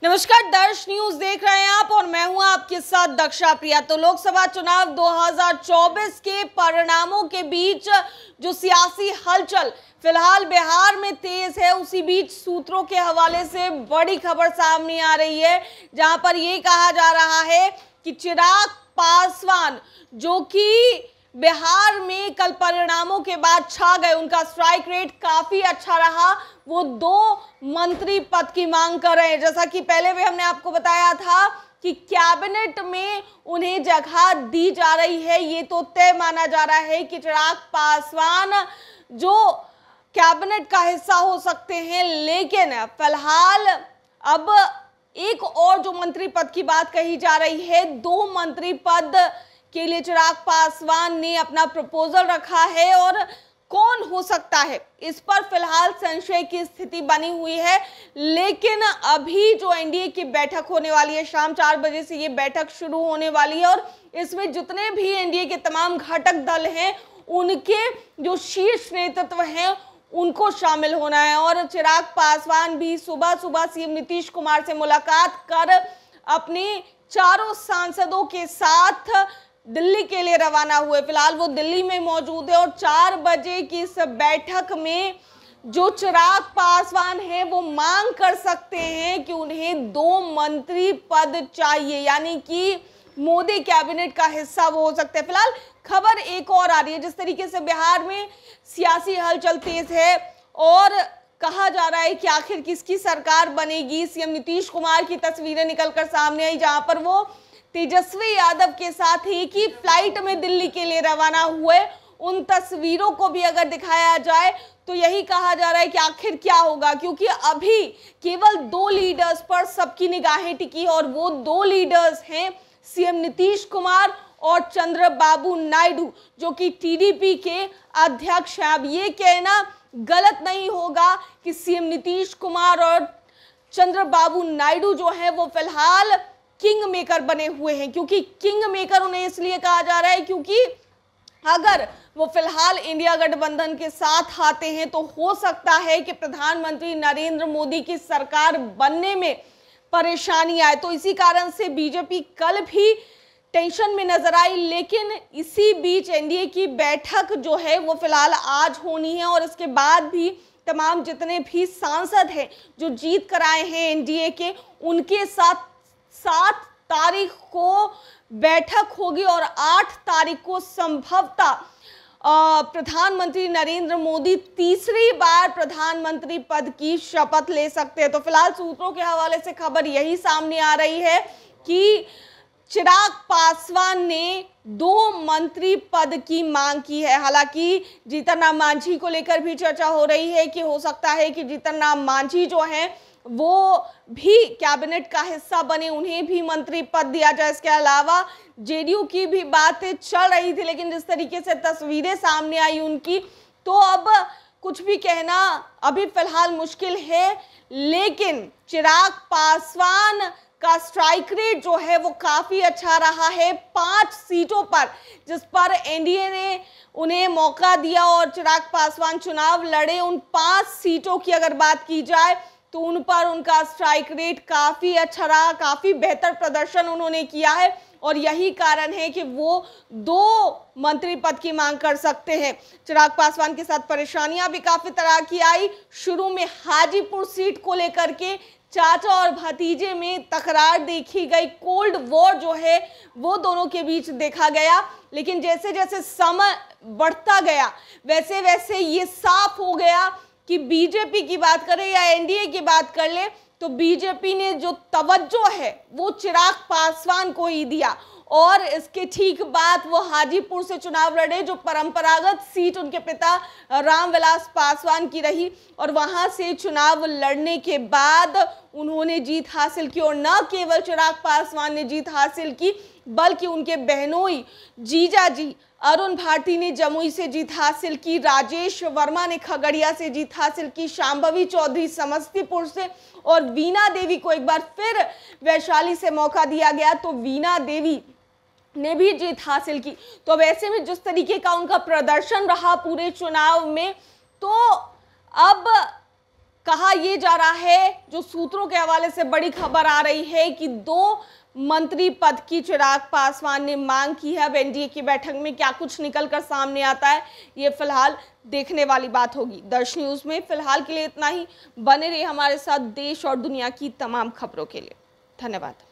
नमस्कार, दर्श न्यूज देख रहे हैं आप और मैं हूं आपके साथ दक्षा प्रिया। तो लोकसभा चुनाव 2024 के परिणामों के बीच जो सियासी हलचल फिलहाल बिहार में तेज है, उसी बीच सूत्रों के हवाले से बड़ी खबर सामने आ रही है, जहां पर यह कहा जा रहा है कि चिराग पासवान जो कि बिहार में कल परिणामों के बाद छा गए, उनका स्ट्राइक रेट काफी अच्छा रहा, वो 2 मंत्री पद की मांग कर रहे हैं। जैसा कि पहले भी हमने आपको बताया था कि कैबिनेट में उन्हें जगह दी जा रही है। ये तो तय माना जा रहा है कि चिराग पासवान जो कैबिनेट का हिस्सा हो सकते हैं, लेकिन फिलहाल अब एक और जो मंत्री पद की बात कही जा रही है, 2 मंत्री पद के लिए चिराग पासवान ने अपना प्रपोजल रखा है और कौन हो सकता है, इस पर फिलहाल संशय की स्थिति बनी हुई है। लेकिन अभी जो एनडीए की बैठक होने वाली है, शाम 4 बजे से ये बैठक शुरू होने वाली है और इसमें जितने भी एनडीए के तमाम घटक दल हैं, उनके जो शीर्ष नेतृत्व हैं, उनको शामिल होना है। और चिराग पासवान भी सुबह सुबह सीएम नीतीश कुमार से मुलाकात कर अपने चारों सांसदों के साथ दिल्ली के लिए रवाना हुए। फिलहाल वो दिल्ली में मौजूद है और 4 बजे की इस बैठक में जो चिराग पासवान है वो मांग कर सकते हैं कि उन्हें 2 मंत्री पद चाहिए, यानी कि मोदी कैबिनेट का हिस्सा वो हो सकते हैं। फिलहाल खबर एक और आ रही है, जिस तरीके से बिहार में सियासी हलचल तेज है और कहा जा रहा है कि आखिर किसकी सरकार बनेगी। सीएम नीतीश कुमार की तस्वीरें निकलकर सामने आई, जहां पर वो तेजस्वी यादव के साथ एक ही फ्लाइट में दिल्ली के लिए रवाना हुए। उन तस्वीरों को भी अगर दिखाया जाए तो यही कहा जा रहा है कि आखिर क्या होगा, क्योंकि अभी केवल 2 लीडर्स पर सबकी निगाहें टिकी और वो 2 लीडर्स हैं सीएम नीतीश कुमार और चंद्रबाबू नायडू, जो कि टीडीपी के अध्यक्ष हैं। अब ये कहना गलत नहीं होगा कि सीएम नीतीश कुमार और चंद्रबाबू नायडू जो है वो फिलहाल किंग मेकर बने हुए हैं। क्योंकि किंग मेकर उन्हें इसलिए कहा जा रहा है क्योंकि अगर वो फिलहाल इंडिया गठबंधन के साथ आते हैं तो हो सकता है कि प्रधानमंत्री नरेंद्र मोदी की सरकार बनने में परेशानी आए। तो इसी कारण से बीजेपी कल भी टेंशन में नजर आई, लेकिन इसी बीच एनडीए की बैठक जो है वो फिलहाल आज होनी है और इसके बाद भी तमाम जितने भी सांसद हैं जो जीत कर आए हैं एनडीए के, उनके साथ 7 तारीख को बैठक होगी और 8 तारीख को संभवतः प्रधानमंत्री नरेंद्र मोदी तीसरी बार प्रधानमंत्री पद की शपथ ले सकते हैं। तो फिलहाल सूत्रों के हवाले से खबर यही सामने आ रही है कि चिराग पासवान ने 2 मंत्री पद की मांग की है। हालांकि जीतन राम मांझी को लेकर भी चर्चा हो रही है कि हो सकता है कि जीतन राम मांझी जो है वो भी कैबिनेट का हिस्सा बने, उन्हें भी मंत्री पद दिया जाए। इसके अलावा जेडीयू की भी बातें चल रही थी, लेकिन जिस तरीके से तस्वीरें सामने आई उनकी, तो अब कुछ भी कहना अभी फिलहाल मुश्किल है। लेकिन चिराग पासवान का स्ट्राइक रेट जो है वो काफी अच्छा रहा है 5 सीटों पर, जिस पर एनडीए ने उन्हें मौका दिया और चिराग पासवान चुनाव लड़े। उन 5 सीटों की अगर बात की जाए तो उन पर उनका स्ट्राइक रेट काफी अच्छा रहा, काफी बेहतर प्रदर्शन उन्होंने किया है और यही कारण है कि वो 2 मंत्री पद की मांग कर सकते हैं। चिराग पासवान के साथ परेशानियां भी काफी तरह की आई। शुरू में हाजीपुर सीट को लेकर के चाचा और भतीजे में तकरार देखी गई, कोल्ड वॉर जो है वो दोनों के बीच देखा गया। लेकिन जैसे जैसे समय बढ़ता गया वैसे वैसे ये साफ हो गया कि बीजेपी की बात करें या एनडीए की बात कर ले तो बीजेपी ने जो तवज्जो है वो चिराग पासवान को ही दिया और इसके ठीक बाद वो हाजीपुर से चुनाव लड़े, जो परंपरागत सीट उनके पिता रामविलास पासवान की रही और वहां से चुनाव लड़ने के बाद उन्होंने जीत हासिल की। और न केवल चिराग पासवान ने जीत हासिल की बल्कि उनके बहनोई जीजाजी अरुण भारती ने जमुई से जीत हासिल की, राजेश वर्मा ने खगड़िया से जीत हासिल की, शांभवी चौधरी समस्तीपुर से और वीणा देवी को एक बार फिर वैशाली से मौका दिया गया तो वीणा देवी ने भी जीत हासिल की। तो वैसे में जिस तरीके का उनका प्रदर्शन रहा पूरे चुनाव में, तो अब कहा यह जा रहा है, जो सूत्रों के हवाले से बड़ी खबर आ रही है कि 2 मंत्री पद की चिराग पासवान ने मांग की है। अब एनडीए की बैठक में क्या कुछ निकलकर सामने आता है, ये फिलहाल देखने वाली बात होगी। दर्श न्यूज में फिलहाल के लिए इतना ही। बने रहिए हमारे साथ देश और दुनिया की तमाम खबरों के लिए। धन्यवाद।